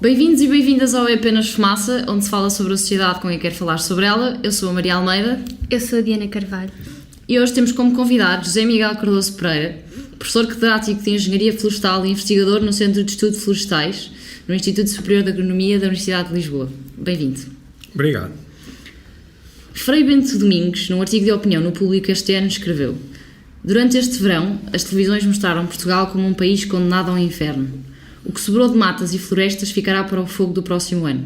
Bem-vindos e bem-vindas ao É Apenas Fumaça, onde se fala sobre a sociedade com quem quer falar sobre ela. Eu sou a Maria Almeida. Eu sou a Diana Carvalho. E hoje temos como convidado José Miguel Cardoso Pereira, professor catedrático de Engenharia Florestal e investigador no Centro de Estudos Florestais, no Instituto Superior de Agronomia da Universidade de Lisboa. Bem-vindo. Obrigado. Frei Bento Domingos, num artigo de opinião no Público este ano, escreveu: durante este verão, as televisões mostraram Portugal como um país condenado ao inferno. O que sobrou de matas e florestas ficará para o fogo do próximo ano.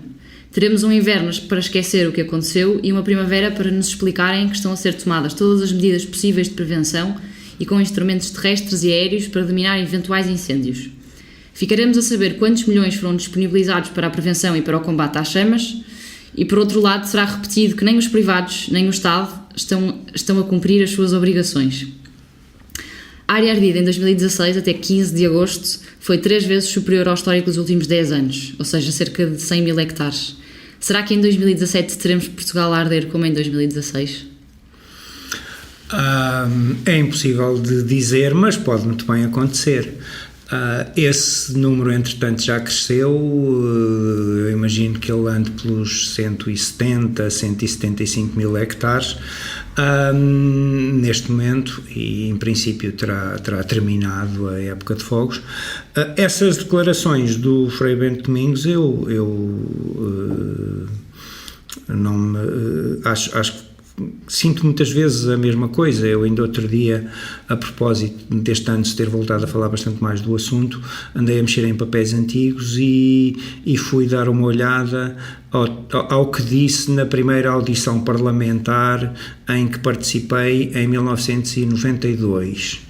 Teremos um inverno para esquecer o que aconteceu e uma primavera para nos explicarem que estão a ser tomadas todas as medidas possíveis de prevenção e com instrumentos terrestres e aéreos para dominar eventuais incêndios. Ficaremos a saber quantos milhões foram disponibilizados para a prevenção e para o combate às chamas e, por outro lado, será repetido que nem os privados nem o Estado estão a cumprir as suas obrigações. A área ardida em 2016 até 15 de agosto foi 3 vezes superior ao histórico dos últimos 10 anos, ou seja, cerca de 100 mil hectares. Será que em 2017 teremos Portugal a arder como em 2016? É impossível de dizer, mas pode muito bem acontecer. Esse número, entretanto, já cresceu. Eu imagino que ele ande pelos 170, 175 mil hectares neste momento, e em princípio terá terminado a época de fogos. Essas declarações do Frei Bento Domingos, acho que sinto muitas vezes a mesma coisa. Eu ainda outro dia, a propósito deste ano se ter voltado a falar bastante mais do assunto, andei a mexer em papéis antigos e fui dar uma olhada ao que disse na primeira audição parlamentar em que participei em 1992.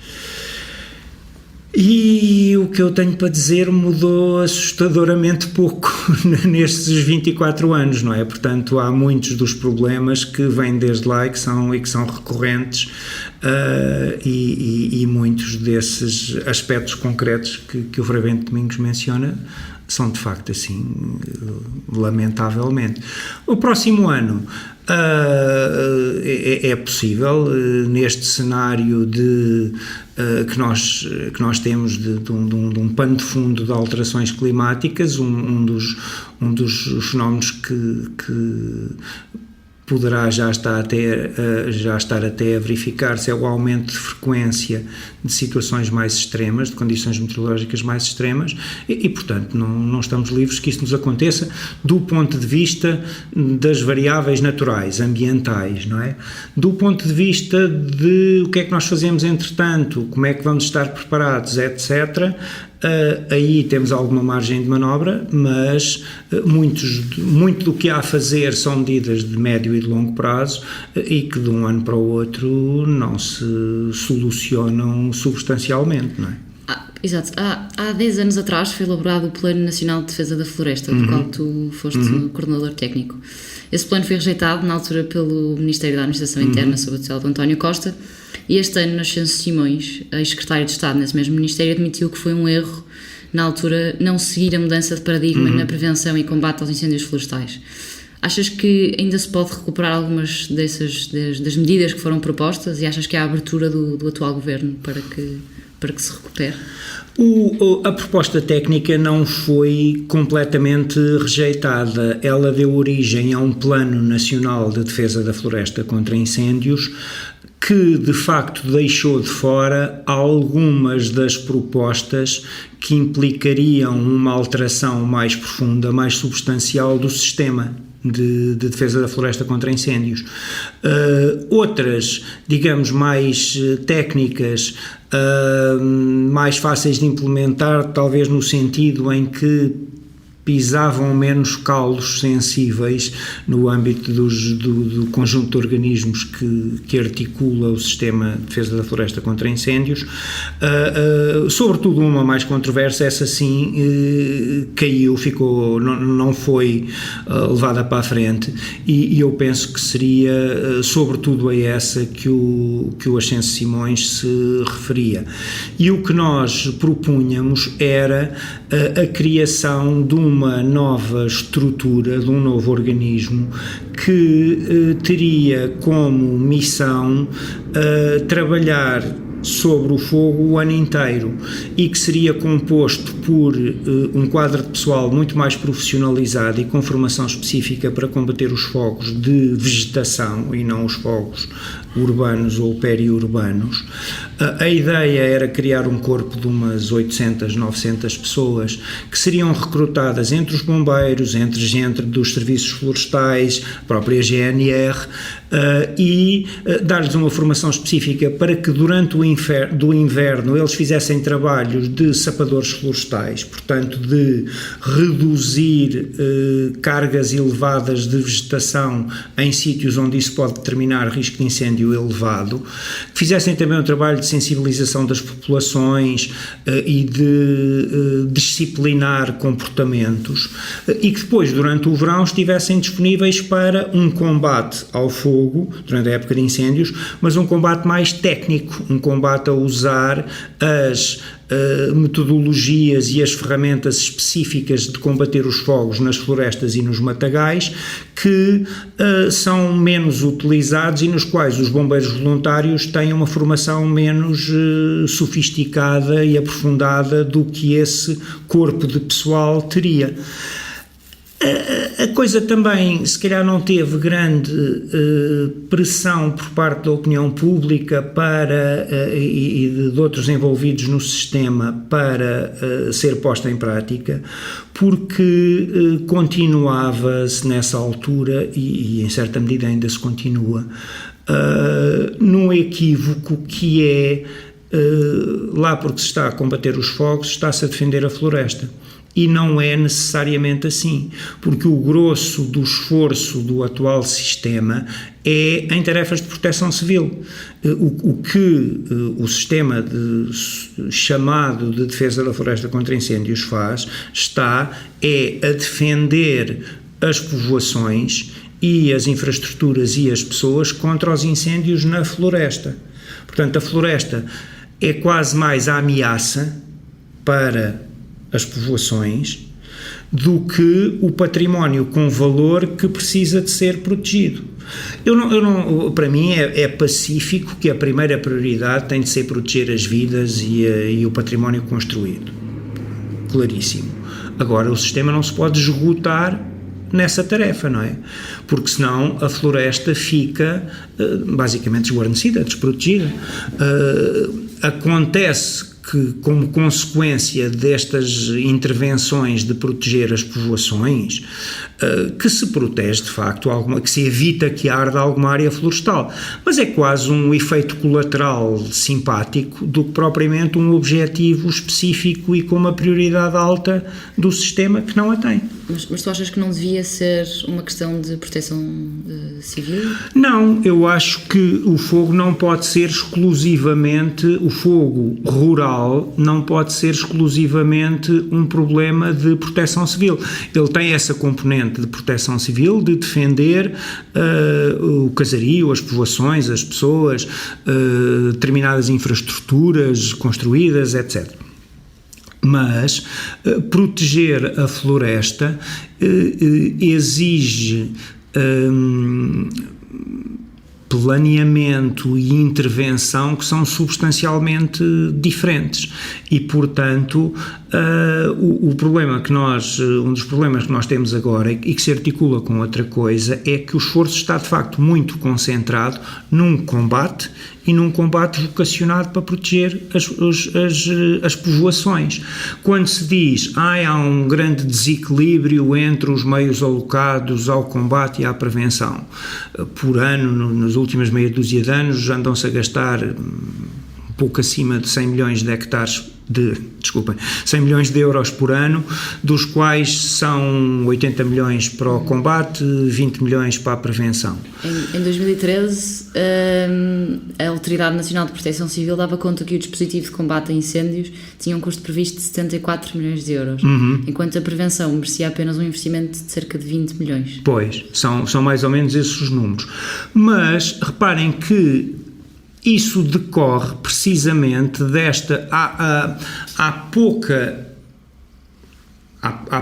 E o que eu tenho para dizer mudou assustadoramente pouco nestes 24 anos, não é? Portanto, há muitos dos problemas que vêm desde lá e que são recorrentes, e muitos desses aspectos concretos que o Frei Bento Domingos menciona são de facto assim, lamentavelmente. O próximo ano é possível, neste cenário que nós temos de um pano de fundo de alterações climáticas, um dos fenómenos que poderá já estar até a verificar-se é o aumento de frequência de situações mais extremas, de condições meteorológicas mais extremas, e portanto não estamos livres que isso nos aconteça do ponto de vista das variáveis naturais, ambientais, não é? Do ponto de vista de o que é que nós fazemos entretanto, como é que vamos estar preparados, etc., aí temos alguma margem de manobra, mas muito do que há a fazer são medidas de médio e de longo prazo e que de um ano para o outro não se solucionam substancialmente, não é? Exato. Há 10 anos atrás foi elaborado o Plano Nacional de Defesa da Floresta, do qual tu foste coordenador técnico. Esse plano foi rejeitado na altura pelo Ministério da Administração Interna, sob a tutela de António Costa, e este ano Nascencio Simões, ex-secretário de Estado nesse mesmo Ministério, admitiu que foi um erro, na altura, não seguir a mudança de paradigma na prevenção e combate aos incêndios florestais. Achas que ainda se pode recuperar algumas das medidas que foram propostas, e achas que há abertura do atual governo para que se recupere? A proposta técnica não foi completamente rejeitada. Ela deu origem a um Plano Nacional de Defesa da Floresta contra Incêndios que, de facto, deixou de fora algumas das propostas que implicariam uma alteração mais profunda, mais substancial do sistema de defesa da floresta contra incêndios. Outras, digamos, mais técnicas, mais fáceis de implementar, talvez no sentido em que pisavam menos calos sensíveis no âmbito do conjunto de organismos que articula o sistema de defesa da floresta contra incêndios. Sobretudo uma mais controversa, essa sim caiu, não foi levada para a frente, e eu penso que seria sobretudo a essa que o Nascencio Simões se referia. E o que nós propunhamos era a criação de uma nova estrutura, de um novo organismo que teria como missão trabalhar sobre o fogo o ano inteiro e que seria composto por um quadro de pessoal muito mais profissionalizado e com formação específica para combater os fogos de vegetação e não os fogos urbanos ou periurbanos. A ideia era criar um corpo de umas 800, 900 pessoas que seriam recrutadas entre os bombeiros, entre gente dos serviços florestais, a própria GNR, e dar-lhes uma formação específica para que durante o inverno eles fizessem trabalhos de sapadores florestais, portanto de reduzir cargas elevadas de vegetação em sítios onde isso pode determinar risco de incêndio elevado, que fizessem também um trabalho de sensibilização das populações e de disciplinar comportamentos e que depois durante o verão estivessem disponíveis para um combate ao fogo durante a época de incêndios, mas um combate mais técnico, um combate a usar as metodologias e as ferramentas específicas de combater os fogos nas florestas e nos matagais que são menos utilizados e nos quais os bombeiros voluntários têm uma formação menos sofisticada e aprofundada do que esse corpo de pessoal teria. A coisa também, se calhar, não teve grande pressão por parte da opinião pública e de outros envolvidos no sistema para ser posta em prática, porque continuava-se nessa altura, e em certa medida ainda se continua, num equívoco que é, lá porque se está a combater os fogos, está-se a defender a floresta. E não é necessariamente assim, porque o grosso do esforço do atual sistema é em tarefas de proteção civil. O que o sistema chamado de defesa da floresta contra incêndios faz é a defender as povoações e as infraestruturas e as pessoas contra os incêndios na floresta. Portanto, a floresta é quase mais a ameaça para as povoações do que o património com valor que precisa de ser protegido. Para mim é pacífico que a primeira prioridade tem de ser proteger as vidas e o património construído. Claríssimo. Agora, o sistema não se pode esgotar nessa tarefa, não é? Porque senão a floresta fica basicamente desguarnecida, desprotegida. Acontece que, como consequência destas intervenções de proteger as povoações, que se protege de facto, que se evita que arda alguma área florestal, mas é quase um efeito colateral simpático do que propriamente um objetivo específico e com uma prioridade alta do sistema que não a tem. Mas tu achas que não devia ser uma questão de proteção civil? Não, eu acho que o fogo não pode ser exclusivamente, o fogo rural não pode ser exclusivamente um problema de proteção civil. Ele tem essa componente de proteção civil, de defender o casario, as povoações, as pessoas, determinadas infraestruturas construídas, etc. Mas proteger a floresta exige planeamento e intervenção que são substancialmente diferentes e, portanto, um dos problemas que nós temos agora e que se articula com outra coisa é que o esforço está de facto muito concentrado num combate e num combate vocacionado para proteger as povoações. Quando se diz há um grande desequilíbrio entre os meios alocados ao combate e à prevenção, por ano, nas últimas meia dúzia de anos, andam-se a gastar um pouco acima de 100 milhões de hectares 100 milhões de euros por ano, dos quais são 80 milhões para o combate, 20 milhões para a prevenção. Em 2013, a Autoridade Nacional de Proteção Civil dava conta que o dispositivo de combate a incêndios tinha um custo previsto de 74 milhões de euros, enquanto a prevenção merecia apenas um investimento de cerca de 20 milhões. Pois, são mais ou menos esses os números. Mas reparem que isso decorre precisamente desta... Há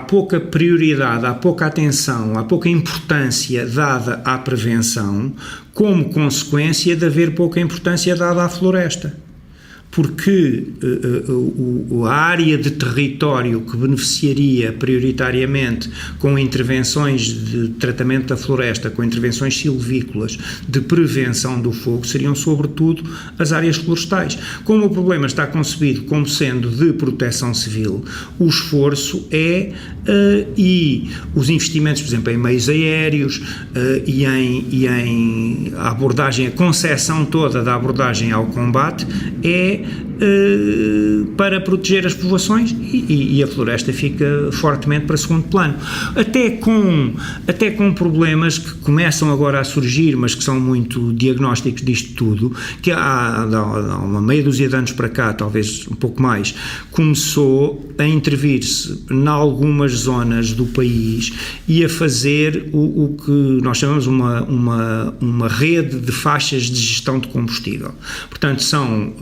pouca prioridade, há pouca atenção, há pouca importância dada à prevenção, como consequência de haver pouca importância dada à floresta. porque a área de território que beneficiaria prioritariamente com intervenções de tratamento da floresta, com intervenções silvícolas de prevenção do fogo, seriam sobretudo as áreas florestais. Como o problema está concebido como sendo de proteção civil, o esforço e os investimentos, por exemplo, em meios aéreos e em a abordagem, a concepção toda da abordagem ao combate para proteger as povoações e a floresta fica fortemente para segundo plano. Até com problemas que começam agora a surgir, mas que são muito diagnósticos disto tudo, que há uma meia dúzia de anos para cá, talvez um pouco mais, começou a intervir-se em algumas zonas do país e a fazer o que nós chamamos uma rede de faixas de gestão de combustível. Portanto, são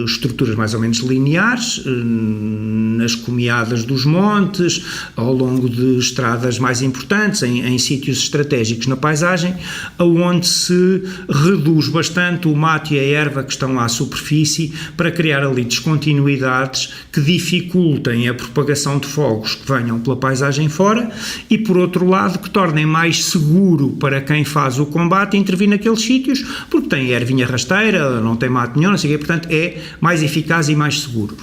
estruturas mais ou menos lineares, nas comiadas dos montes, ao longo de estradas mais importantes, em sítios estratégicos na paisagem, onde se reduz bastante o mato e a erva que estão à superfície para criar ali descontinuidades que dificultem a propagação de fogos que venham pela paisagem fora e, por outro lado, que tornem mais seguro para quem faz o combate intervir naqueles sítios, porque tem ervinha rasteira, não tem mato nenhum, não sei o quê, portanto é mais eficaz e mais seguro.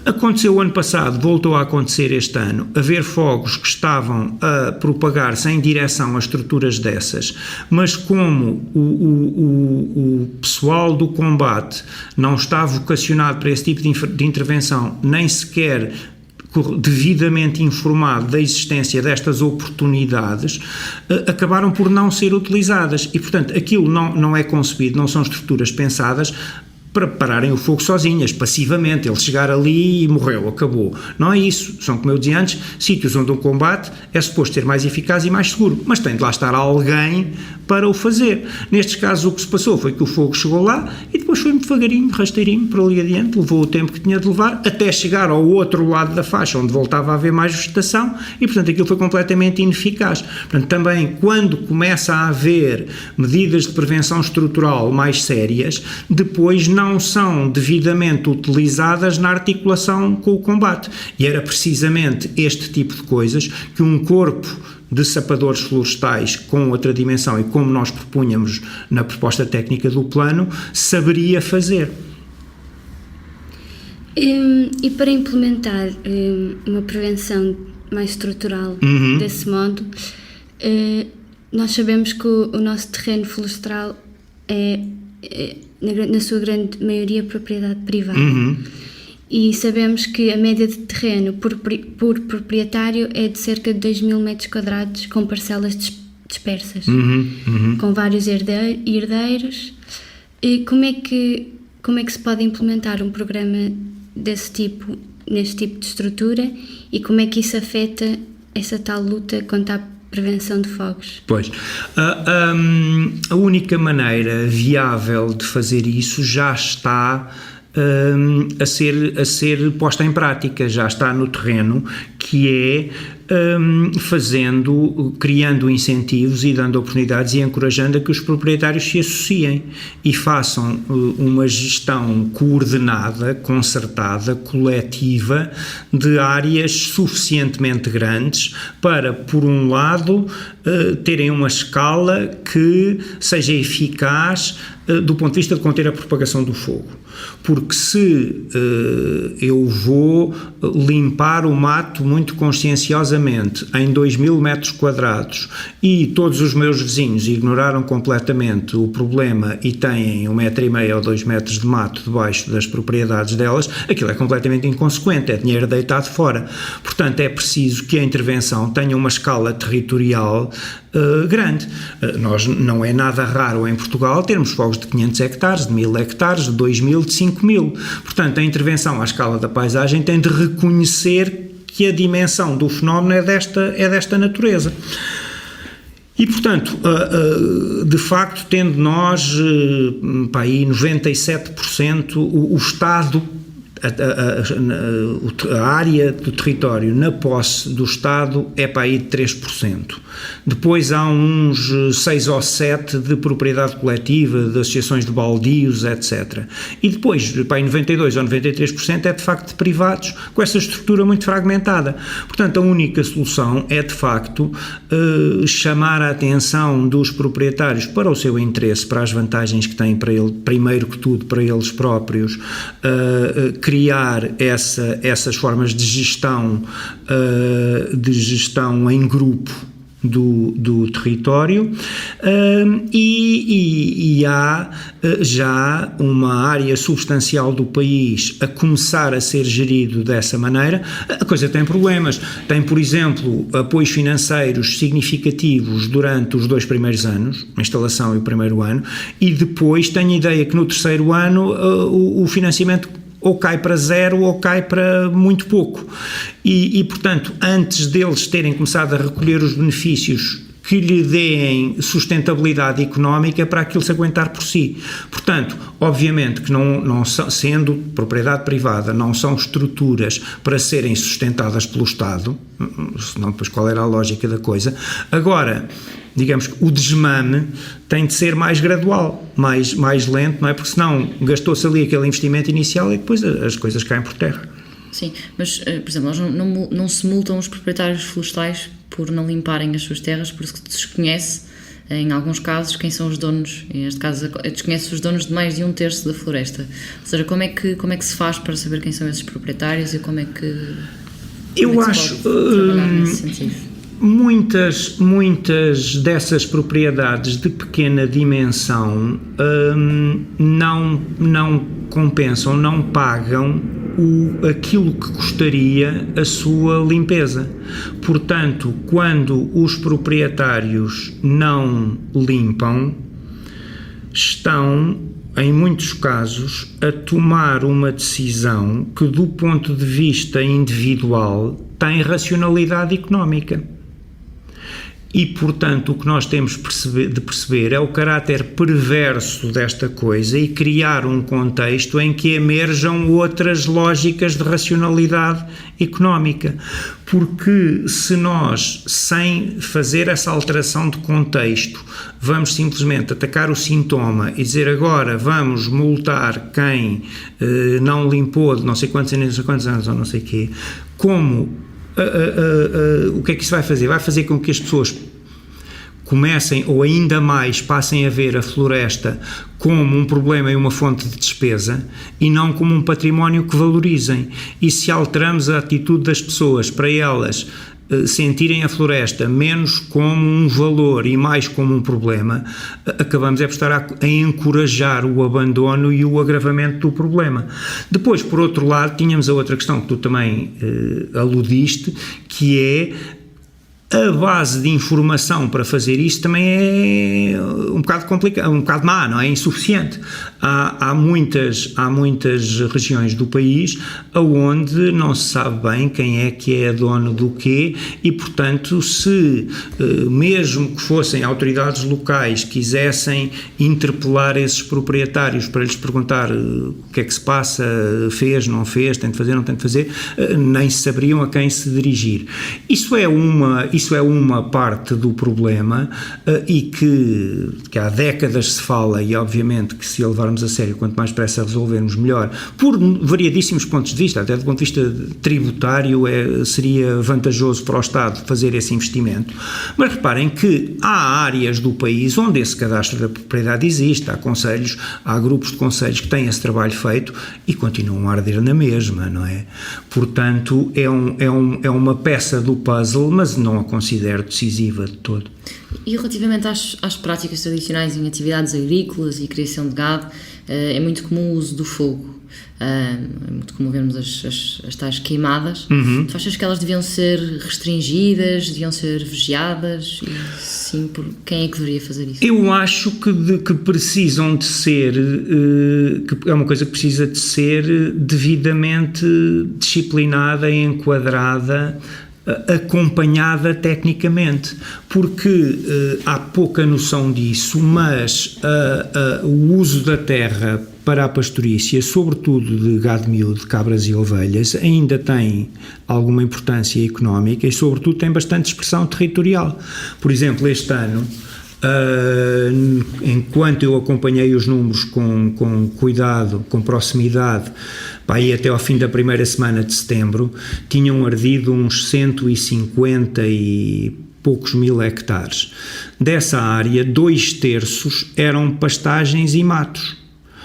Aconteceu o ano passado, voltou a acontecer este ano, haver fogos que estavam a propagar-se em direção a estruturas dessas, mas como o pessoal do combate não está vocacionado para esse tipo de intervenção, nem sequer devidamente informado da existência destas oportunidades, acabaram por não ser utilizadas e, portanto, aquilo não é concebido, não são estruturas pensadas para pararem o fogo sozinhas, passivamente, ele chegar ali e morreu, acabou. Não é isso, são, como eu dizia antes, sítios onde um combate é suposto ser mais eficaz e mais seguro, mas tem de lá estar alguém para o fazer. Nestes casos o que se passou foi que o fogo chegou lá e depois foi muito devagarinho, rasteirinho, por ali adiante, levou o tempo que tinha de levar, até chegar ao outro lado da faixa, onde voltava a haver mais vegetação e, portanto, aquilo foi completamente ineficaz. Portanto, também, quando começa a haver medidas de prevenção estrutural mais sérias, depois não são devidamente utilizadas na articulação com o combate. E era precisamente este tipo de coisas que um corpo de sapadores florestais com outra dimensão e como nós propunhamos na proposta técnica do plano, saberia fazer. E para implementar uma prevenção mais estrutural desse modo, nós sabemos que o nosso terreno florestal é na sua grande maioria propriedade privada. E sabemos que a média de terreno por proprietário é de cerca de 2.000 metros quadrados com parcelas dispersas, com vários herdeiros. E como é que se pode implementar um programa desse tipo, neste tipo de estrutura, e como é que isso afeta essa tal luta contra a prevenção de fogos? Pois, a única maneira viável de fazer isso já está a ser posta em prática, já está no terreno, que é criando incentivos e dando oportunidades e encorajando a que os proprietários se associem e façam uma gestão coordenada, concertada, coletiva de áreas suficientemente grandes para, por um lado, terem uma escala que seja eficaz do ponto de vista de conter a propagação do fogo. Porque se eu vou limpar o mato muito conscienciosamente em 2.000 metros quadrados e todos os meus vizinhos ignoraram completamente o problema e têm 1,5 metro ou 2 metros de mato debaixo das propriedades delas, aquilo é completamente inconsequente, é dinheiro deitado fora. Portanto, é preciso que a intervenção tenha uma escala territorial grande. Não é nada raro em Portugal termos fogos de 500 hectares, de 1.000 hectares, de 2.000, de 5.000. Portanto, a intervenção à escala da paisagem tem de reconhecer que a dimensão do fenómeno é desta natureza. E, portanto, de facto, tendo nós, para aí 97%, o Estado a área do território na posse do Estado é para aí de 3%. Depois há uns 6 ou 7 de propriedade coletiva, de associações de baldios, etc. E depois, para aí 92 ou 93% é de facto de privados, com essa estrutura muito fragmentada. Portanto, a única solução é de facto chamar a atenção dos proprietários para o seu interesse, para as vantagens que têm para ele, primeiro que tudo para eles próprios, criar essas formas de gestão em grupo do território, e há já uma área substancial do país a começar a ser gerido dessa maneira. A coisa tem problemas. Tem, por exemplo, apoios financeiros significativos durante os 2 primeiros anos, a instalação e o primeiro ano, e depois tenho a ideia que no terceiro ano o financiamento ou cai para zero ou cai para muito pouco. E, portanto, antes deles terem começado a recolher os benefícios que lhe deem sustentabilidade económica para aquilo se aguentar por si. Portanto, obviamente que não sendo propriedade privada, não são estruturas para serem sustentadas pelo Estado, senão depois qual era a lógica da coisa. Agora, digamos que o desmame tem de ser mais gradual, mais lento, não é? Porque senão gastou-se ali aquele investimento inicial e depois as coisas caem por terra. Sim, mas, por exemplo, não se multam os proprietários florestais por não limparem as suas terras, porque se desconhece, em alguns casos, quem são os donos. Neste caso, desconhece os donos de mais de 1/3 da floresta. Ou seja, como é que se faz para saber quem são esses proprietários e como é que eu acho se pode trabalhar nesse sentido? Muitas dessas propriedades de pequena dimensão não compensam, não pagam aquilo que custaria a sua limpeza. Portanto, quando os proprietários não limpam, estão, em muitos casos, a tomar uma decisão que, do ponto de vista individual, tem racionalidade económica. E, portanto, o que nós temos de perceber é o caráter perverso desta coisa e criar um contexto em que emerjam outras lógicas de racionalidade económica. Porque se nós, sem fazer essa alteração de contexto, vamos simplesmente atacar o sintoma e dizer agora vamos multar quem não limpou de não sei quantos anos ou não sei o quê, o que é que isso vai fazer? Vai fazer com que as pessoas comecem ou ainda mais passem a ver a floresta como um problema e uma fonte de despesa e não como um património que valorizem. E se alteramos a atitude das pessoas para elas sentirem a floresta menos como um valor e mais como um problema, acabamos por estar a encorajar o abandono e o agravamento do problema. Depois, por outro lado, tínhamos a outra questão que tu também aludiste, que é a base de informação para fazer isso também é um bocado complicado, um bocado má, não é? Insuficiente. Há muitas regiões do país onde não se sabe bem quem é que é dono do quê e, portanto, se mesmo que fossem autoridades locais quisessem interpelar esses proprietários para lhes perguntar o que é que se passa, fez, não fez, tem de fazer, não tem de fazer, nem saberiam a quem se dirigir. Isso é uma parte do problema e que há décadas se fala, e obviamente que se a levarmos a sério, quanto mais depressa resolvermos melhor, por variadíssimos pontos de vista, até do ponto de vista tributário seria vantajoso para o Estado fazer esse investimento, mas reparem que há áreas do país onde esse cadastro da propriedade existe, há concelhos, há grupos de concelhos que têm esse trabalho feito e continuam a arder na mesma, não é? Portanto, é uma peça do puzzle, mas não a considero decisiva de todo. E relativamente às práticas tradicionais em atividades agrícolas e criação de gado, é muito comum o uso do fogo. É muito comum vermos as tais queimadas. Uhum. Tu achas que elas deviam ser restringidas, deviam ser vigiadas? E sim, por quem é que deveria fazer isso? Eu acho que precisam de ser, que é uma coisa que precisa de ser devidamente disciplinada e enquadrada acompanhada tecnicamente, porque há pouca noção disso, mas o uso da terra para a pastorícia, sobretudo de gado miúdo, de cabras e ovelhas, ainda tem alguma importância económica e, sobretudo, tem bastante expressão territorial. Por exemplo, este ano, enquanto eu acompanhei os números com cuidado, com proximidade, aí até ao fim da primeira semana de setembro, tinham ardido uns 150 e poucos mil hectares. Dessa área, 2/3 eram pastagens e matos.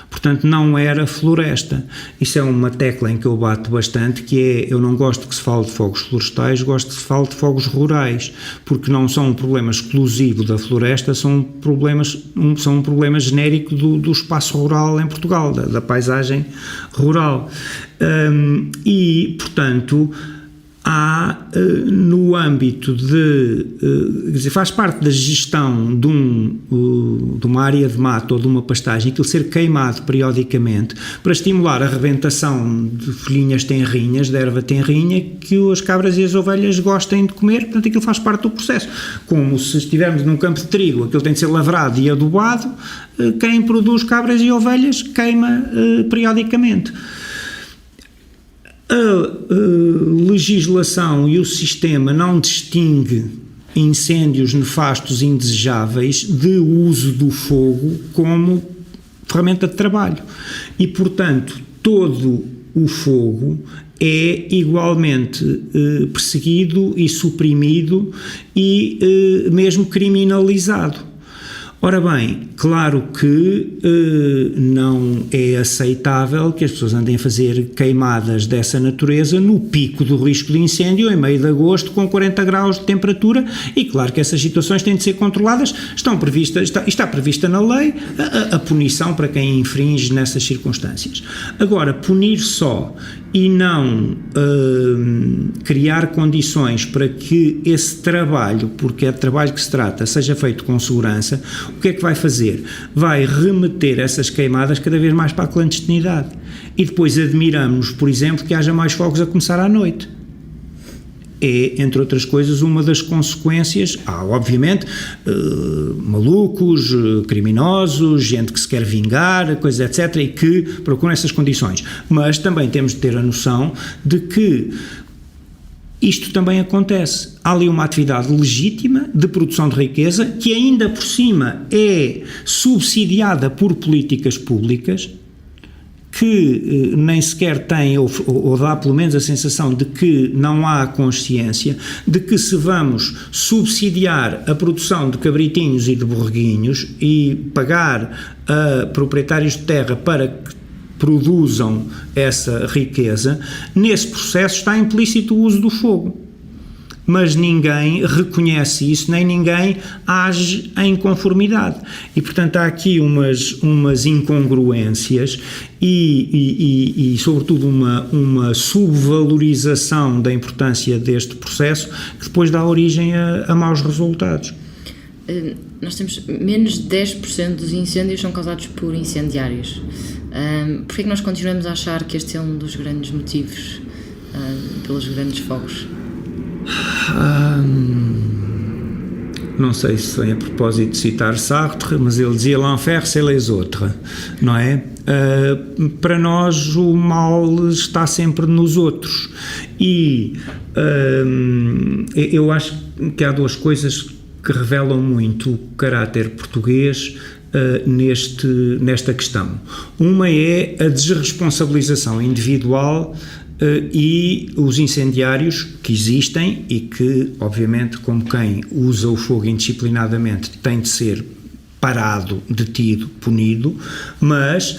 Portanto, não era floresta. Isso é uma tecla em que eu bato bastante, que é, eu não gosto que se fale de fogos florestais, gosto que se fale de fogos rurais, porque não são um problema exclusivo da floresta, são um problema genérico do espaço rural em Portugal, da paisagem rural. E, portanto, há no âmbito quer dizer, faz parte da gestão de uma área de mato ou de uma pastagem, aquilo ser queimado periodicamente para estimular a rebentação de folhinhas tenrinhas, de erva tenrinha, que as cabras e as ovelhas gostem de comer, portanto aquilo faz parte do processo. Como se estivermos num campo de trigo, aquilo tem de ser lavrado e adubado, quem produz cabras e ovelhas queima periodicamente. A legislação e o sistema não distingue incêndios nefastos e indesejáveis de uso do fogo como ferramenta de trabalho e, portanto, todo o fogo é igualmente perseguido e suprimido e mesmo criminalizado. Ora bem, claro que não é aceitável que as pessoas andem a fazer queimadas dessa natureza no pico do risco de incêndio, em meio de agosto, com 40 graus de temperatura, e claro que essas situações têm de ser controladas, está prevista na lei a punição para quem infringe nessas circunstâncias. Agora, punir só e não criar condições para que esse trabalho, porque é de trabalho que se trata, seja feito com segurança, o que é que vai fazer? Vai remeter essas queimadas cada vez mais para a clandestinidade. E depois admiramos, por exemplo, que haja mais fogos a começar à noite. É, entre outras coisas, uma das consequências. Há, obviamente, malucos, criminosos, gente que se quer vingar, coisas, etc., e que procuram essas condições. Mas também temos de ter a noção de que isto também acontece. Há ali uma atividade legítima de produção de riqueza que ainda por cima é subsidiada por políticas públicas que nem sequer tem ou dá pelo menos a sensação de que não há consciência de que se vamos subsidiar a produção de cabritinhos e de borreguinhos e pagar a proprietários de terra para que produzam essa riqueza, nesse processo está implícito o uso do fogo. Mas ninguém reconhece isso, nem ninguém age em conformidade. E, portanto, há aqui umas incongruências e sobretudo, uma subvalorização da importância deste processo que depois dá origem a maus resultados. Nós temos menos de 10% dos incêndios são causados por incendiários. Porquê é que nós continuamos a achar que este é um dos grandes motivos pelos grandes fogos? Não sei se foi a propósito de citar Sartre, mas ele dizia l'enfer c'est les autres, não é? Para nós o mal está sempre nos outros e eu acho que há duas coisas que revelam muito o caráter português nesta questão. Uma é a desresponsabilização individual e os incendiários que existem e que, obviamente, como quem usa o fogo indisciplinadamente tem de ser parado, detido, punido, mas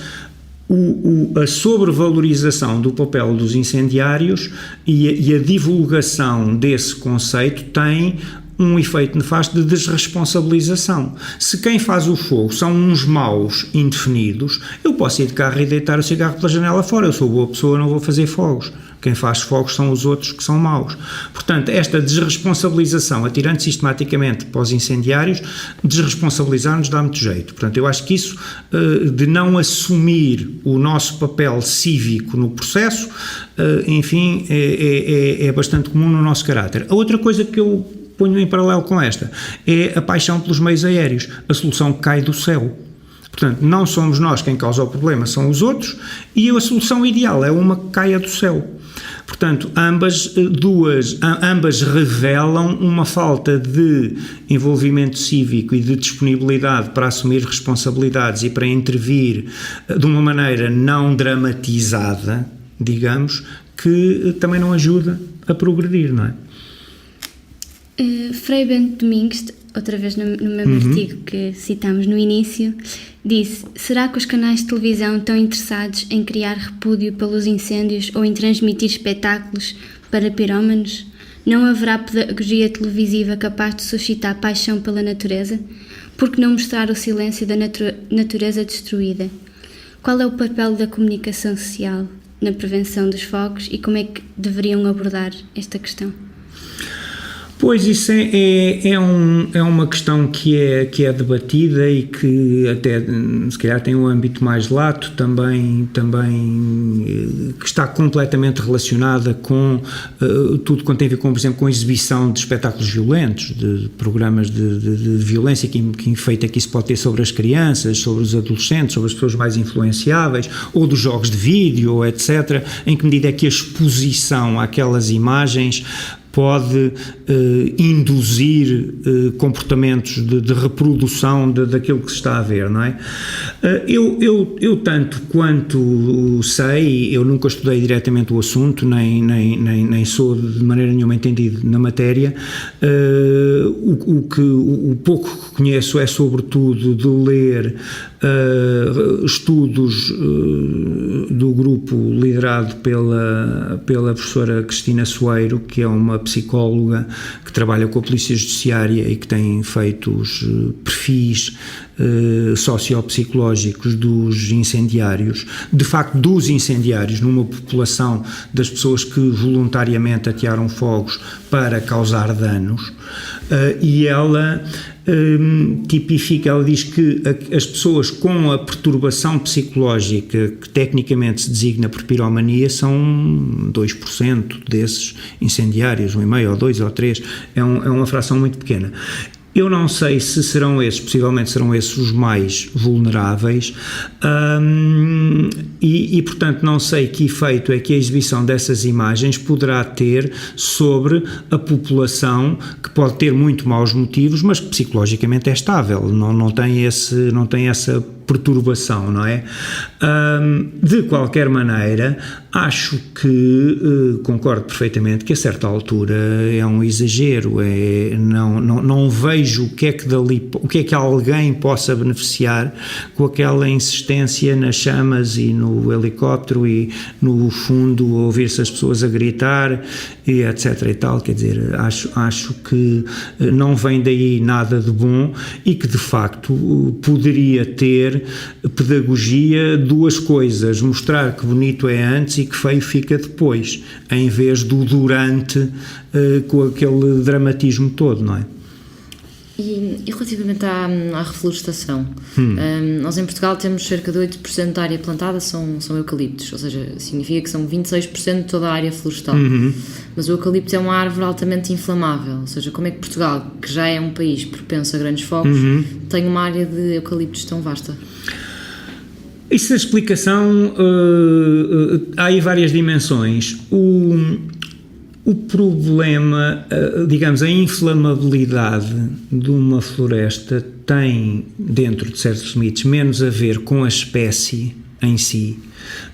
a sobrevalorização do papel dos incendiários e a divulgação desse conceito tem um efeito nefasto de desresponsabilização. Se quem faz o fogo são uns maus indefinidos, eu posso ir de carro e deitar o cigarro pela janela fora, eu sou boa pessoa, não vou fazer fogos. Quem faz fogos são os outros que são maus. Portanto, esta desresponsabilização, atirando sistematicamente para os incendiários, desresponsabilizar-nos dá muito jeito. Portanto, eu acho que isso de não assumir o nosso papel cívico no processo, enfim, é bastante comum no nosso caráter. A outra coisa que eu ponho em paralelo com esta é a paixão pelos meios aéreos. A solução cai do céu. Portanto, não somos nós quem causa o problema, são os outros, e a solução ideal é uma que caia do céu. Portanto, ambas revelam uma falta de envolvimento cívico e de disponibilidade para assumir responsabilidades e para intervir de uma maneira não dramatizada, digamos, que também não ajuda a progredir, não é? Frei Bento Domingues, outra vez no mesmo artigo que citámos no início, disse: será que os canais de televisão estão interessados em criar repúdio pelos incêndios ou em transmitir espetáculos para pirómanos? Não haverá pedagogia televisiva capaz de suscitar paixão pela natureza? Por que não mostrar o silêncio da natureza destruída? Qual é o papel da comunicação social na prevenção dos fogos e como é que deveriam abordar esta questão? Pois, isso é uma questão que é debatida e que até se calhar tem um âmbito mais lato também que está completamente relacionada com tudo quanto tem a ver com, por exemplo, com a exibição de espetáculos violentos, de programas de violência que efeito que isso pode ter sobre as crianças, sobre os adolescentes, sobre as pessoas mais influenciáveis, ou dos jogos de vídeo, etc. Em que medida é que a exposição àquelas imagens pode induzir comportamentos de reprodução daquilo que se está a ver, não é? Eu tanto quanto sei, eu nunca estudei diretamente o assunto, nem sou de maneira nenhuma entendido na matéria, o pouco que conheço é sobretudo de ler estudos do grupo liderado pela professora Cristina Soeiro, que é uma psicóloga que trabalha com a Polícia Judiciária e que tem feito os perfis sociopsicológicos dos incendiários, de facto dos incendiários, numa população das pessoas que voluntariamente atearam fogos para causar danos, e ela tipifica, ela diz que as pessoas com a perturbação psicológica que tecnicamente se designa por piromania são 2% desses incendiários, 1,5% ou 2% ou 3%, é uma fração muito pequena. Eu não sei se serão esses, possivelmente serão esses os mais vulneráveis, e portanto não sei que efeito é que a exibição dessas imagens poderá ter sobre a população, que pode ter muito maus motivos, mas que psicologicamente é estável, não tem essa perturbação, não é? De qualquer maneira, acho que concordo perfeitamente que a certa altura é um exagero, não vejo o que é que alguém possa beneficiar com aquela insistência nas chamas e no helicóptero e no fundo ouvir-se as pessoas a gritar e etc e tal, quer dizer, acho que não vem daí nada de bom e que de facto poderia ter pedagogia, duas coisas: mostrar que bonito é antes e que feio fica depois, em vez do durante, com aquele dramatismo todo, não é? E relativamente à reflorestação, nós em Portugal temos cerca de 8% da área plantada são eucaliptos, ou seja, significa que são 26% de toda a área florestal. Mas o eucalipto é uma árvore altamente inflamável, ou seja, como é que Portugal, que já é um país propenso a grandes fogos, tem uma área de eucaliptos tão vasta? Isso é a explicação, há aí várias dimensões. O problema, digamos, a inflamabilidade de uma floresta tem, dentro de certos limites, menos a ver com a espécie em si,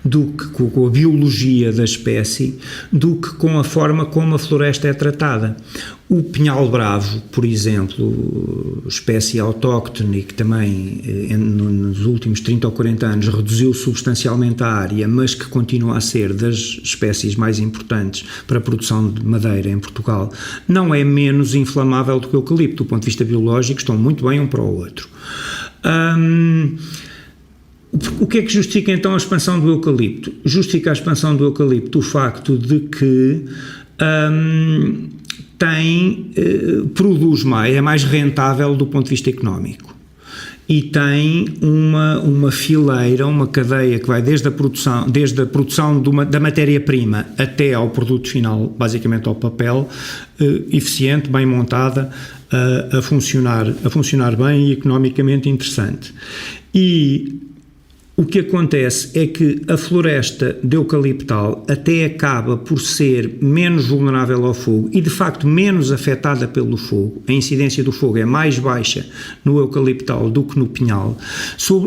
do que com a biologia da espécie, do que com a forma como a floresta é tratada. O pinhal bravo, por exemplo, espécie autóctone que também nos últimos 30 ou 40 anos reduziu substancialmente a área, mas que continua a ser das espécies mais importantes para a produção de madeira em Portugal, não é menos inflamável do que o eucalipto. Do ponto de vista biológico, estão muito bem um para o outro. O que é que justifica então a expansão do eucalipto? Justifica a expansão do eucalipto o facto de que produz mais, é mais rentável do ponto de vista económico e tem uma fileira, uma cadeia que vai desde a produção da matéria-prima até ao produto final, basicamente ao papel, eficiente, bem montada, a funcionar bem e economicamente interessante. E o que acontece é que a floresta de eucaliptal até acaba por ser menos vulnerável ao fogo e, de facto, menos afetada pelo fogo. A incidência do fogo é mais baixa no eucaliptal do que no pinhal.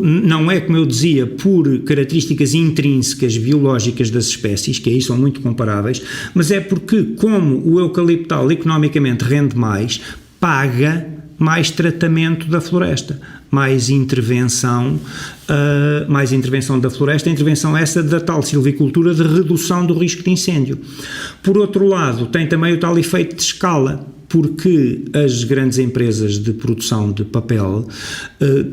Não é, como eu dizia, por características intrínsecas biológicas das espécies, que aí são muito comparáveis, mas é porque, como o eucaliptal economicamente rende mais, paga mais tratamento da floresta, mais intervenção da floresta, intervenção essa da tal silvicultura de redução do risco de incêndio. Por outro lado, tem também o tal efeito de escala, porque as grandes empresas de produção de papel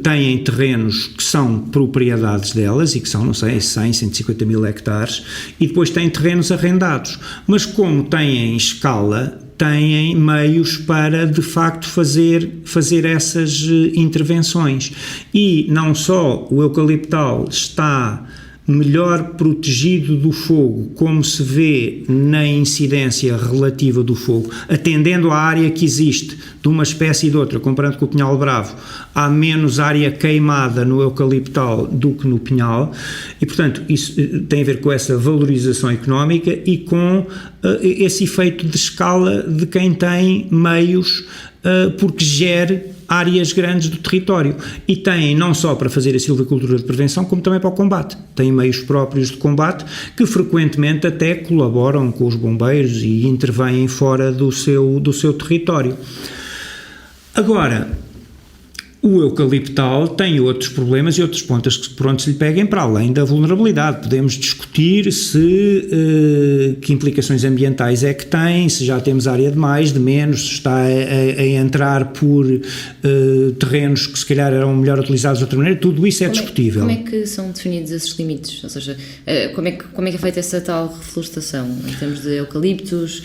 têm terrenos que são propriedades delas e que são, 100, 150 mil hectares, e depois têm terrenos arrendados. Mas como têm escala, têm meios para, de facto, fazer essas intervenções. E não só o eucaliptal está melhor protegido do fogo, como se vê na incidência relativa do fogo, atendendo à área que existe de uma espécie e de outra, comparando com o pinhal bravo, há menos área queimada no eucaliptal do que no pinhal, e portanto isso tem a ver com essa valorização económica e com esse efeito de escala de quem tem meios, porque gere áreas grandes do território, e têm não só para fazer a silvicultura de prevenção, como também para o combate. Têm meios próprios de combate que frequentemente até colaboram com os bombeiros e intervêm fora do seu território. Agora, o eucaliptal tem outros problemas e outras pontas por onde se lhe peguem para além da vulnerabilidade. Podemos discutir que implicações ambientais é que tem, se já temos área de mais, de menos, se está a entrar por terrenos que se calhar eram melhor utilizados de outra maneira, tudo isso é discutível. Como é que são definidos esses limites? Ou seja, como é que é feita essa tal reflorestação em termos de eucaliptos?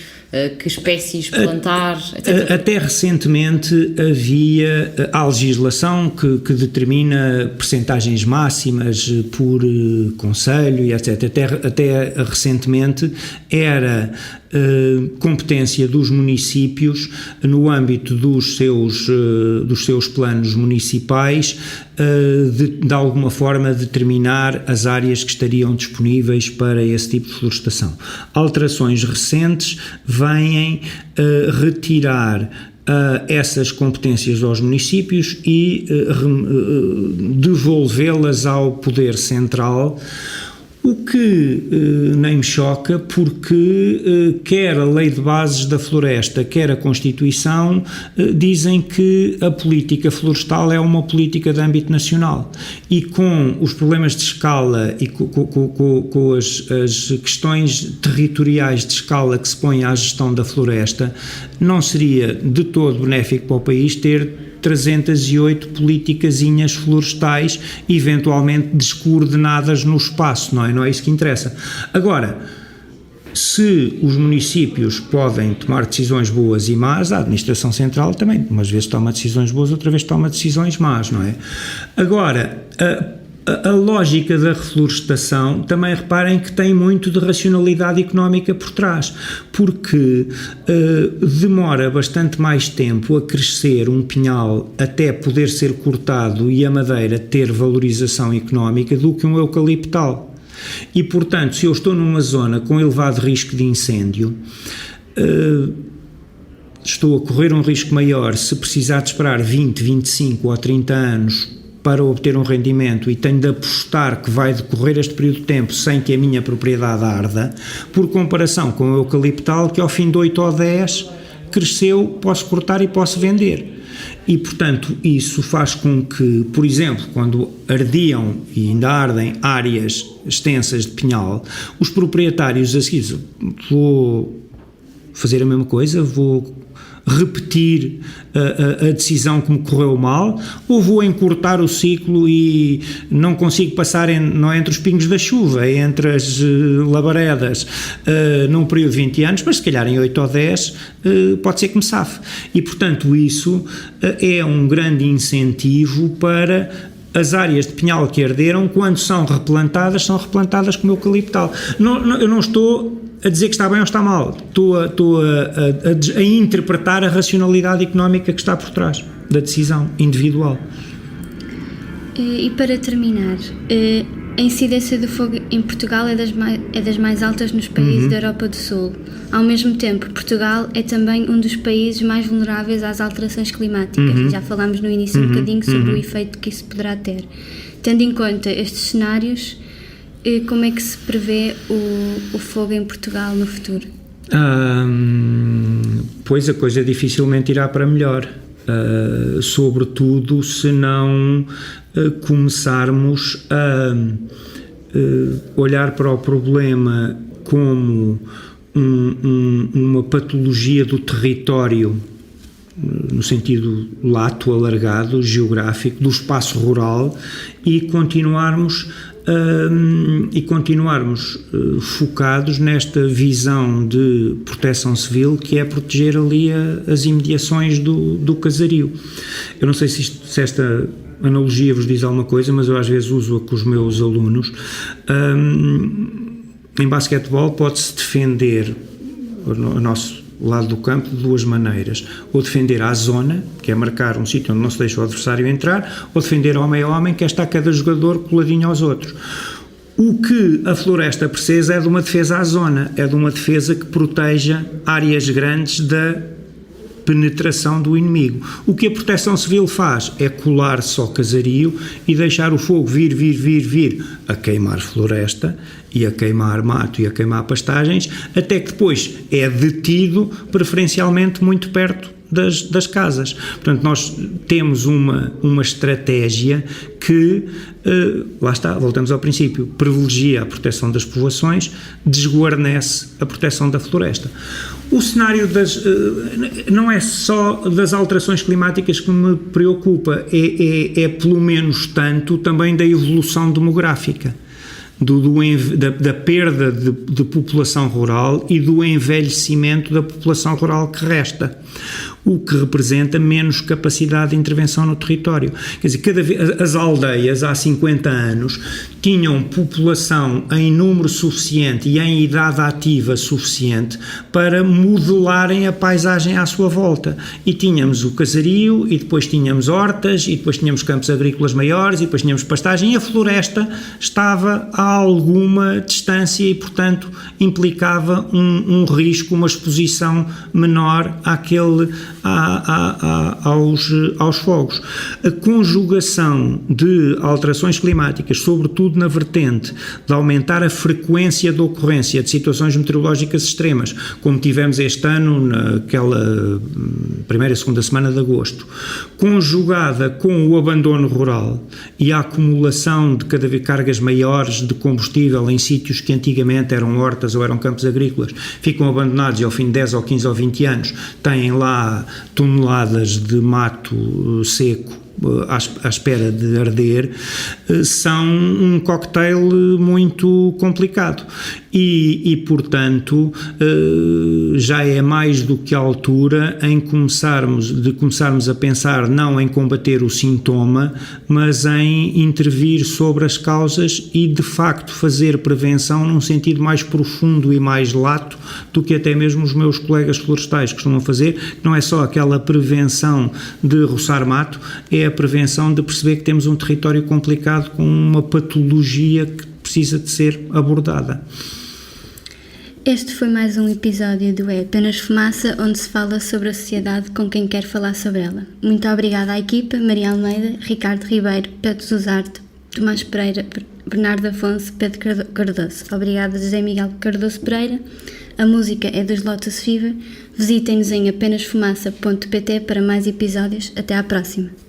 Que espécies plantar, etc. Até recentemente havia a legislação que determina percentagens máximas por concelho e etc. Até recentemente era competência dos municípios, no âmbito dos seus planos municipais, de alguma forma determinar as áreas que estariam disponíveis para esse tipo de florestação. Alterações recentes vêm retirar essas competências aos municípios e devolvê-las ao poder central, o que nem me choca, porque quer a Lei de Bases da Floresta, quer a Constituição dizem que a política florestal é uma política de âmbito nacional, e com os problemas de escala e com as questões territoriais de escala que se põem à gestão da floresta, não seria de todo benéfico para o país ter 308 politicazinhas florestais eventualmente descoordenadas no espaço, não é isso que interessa. Agora, se os municípios podem tomar decisões boas e más, a administração central também, umas vezes toma decisões boas, outra vez toma decisões más, não é? Agora, a lógica da reflorestação, também reparem que tem muito de racionalidade económica por trás, porque demora bastante mais tempo a crescer um pinhal até poder ser cortado e a madeira ter valorização económica do que um eucaliptal. E, portanto, se eu estou numa zona com elevado risco de incêndio, estou a correr um risco maior se precisar de esperar 20, 25 ou 30 anos para obter um rendimento e tenho de apostar que vai decorrer este período de tempo sem que a minha propriedade arda, por comparação com o eucaliptal, que ao fim de 8 ou 10 cresceu, posso cortar e posso vender. E, portanto, isso faz com que, por exemplo, quando ardiam e ainda ardem áreas extensas de pinhal, os proprietários a seguir, vou fazer a mesma coisa, vou repetir a decisão que me correu mal, ou vou encurtar o ciclo e não consigo passar não entre os pingos da chuva, entre as labaredas, num período de 20 anos, mas se calhar em 8 ou 10 pode ser que me safe. E, portanto, isso é um grande incentivo para as áreas de pinhal que arderam, quando são replantadas como eucaliptal. Eu não estou a dizer que está bem ou está mal, estou a interpretar a racionalidade económica que está por trás da decisão individual. E para terminar, a incidência do fogo em Portugal é das mais altas nos países da Europa do Sul. Ao mesmo tempo, Portugal é também um dos países mais vulneráveis às alterações climáticas. Já falámos no início um bocadinho sobre o efeito que isso poderá ter. Tendo em conta estes cenários, como é que se prevê o fogo em Portugal no futuro? Pois a coisa dificilmente irá para melhor, sobretudo se não começarmos a olhar para o problema como uma patologia do território, no sentido lato, alargado, geográfico, do espaço rural, e continuarmos focados nesta visão de proteção civil, que é proteger ali as imediações do casario. Eu não sei se esta analogia vos diz alguma coisa, mas eu às vezes uso-a com os meus alunos. Em basquetebol pode-se defender o nosso lado do campo de duas maneiras: ou defender à zona, que é marcar um sítio onde não se deixa o adversário entrar, ou defender homem a homem, que é estar cada jogador coladinho aos outros. O que a floresta precisa é de uma defesa à zona, é de uma defesa que proteja áreas grandes da penetração do inimigo. O que a proteção civil faz é colar-se ao casario e deixar o fogo vir a queimar floresta e a queimar mato e a queimar pastagens, até que depois é detido preferencialmente muito perto das casas. Portanto, nós temos uma estratégia que, lá está, voltamos ao princípio, privilegia a proteção das povoações, desguarnece a proteção da floresta. O cenário não é só das alterações climáticas que me preocupa, é pelo menos tanto também da evolução demográfica, da perda de população rural e do envelhecimento da população rural que resta, o que representa menos capacidade de intervenção no território. Quer dizer, as aldeias há 50 anos tinham população em número suficiente e em idade ativa suficiente para modelarem a paisagem à sua volta. E tínhamos o casario, e depois tínhamos hortas, e depois tínhamos campos agrícolas maiores, e depois tínhamos pastagem, e a floresta estava a alguma distância e, portanto, implicava um risco, uma exposição menor aos fogos. A conjugação de alterações climáticas, sobretudo na vertente de aumentar a frequência de ocorrência de situações meteorológicas extremas, como tivemos este ano naquela primeira e segunda semana de agosto, conjugada com o abandono rural e a acumulação de cada vez cargas maiores de combustível em sítios que antigamente eram hortas ou eram campos agrícolas, ficam abandonados e ao fim de 10 ou 15 ou 20 anos têm lá toneladas de mato seco à espera de arder, são um cocktail muito complicado e portanto já é mais do que a altura de começarmos a pensar não em combater o sintoma, mas em intervir sobre as causas e de facto fazer prevenção num sentido mais profundo e mais lato do que até mesmo os meus colegas florestais costumam fazer, que não é só aquela prevenção de roçar mato, é a prevenção de perceber que temos um território complicado com uma patologia que precisa de ser abordada. Este foi mais um episódio do É Apenas Fumaça, onde se fala sobre a sociedade com quem quer falar sobre ela. Muito obrigada à equipa, Maria Almeida, Ricardo Ribeiro, Pedro Zuzarte, Tomás Pereira, Bernardo Afonso, Pedro Cardoso. Obrigada, José Miguel Cardoso Pereira. A música é dos Lotus Fever. Visitem-nos em apenasfumaça.pt para mais episódios. Até à próxima.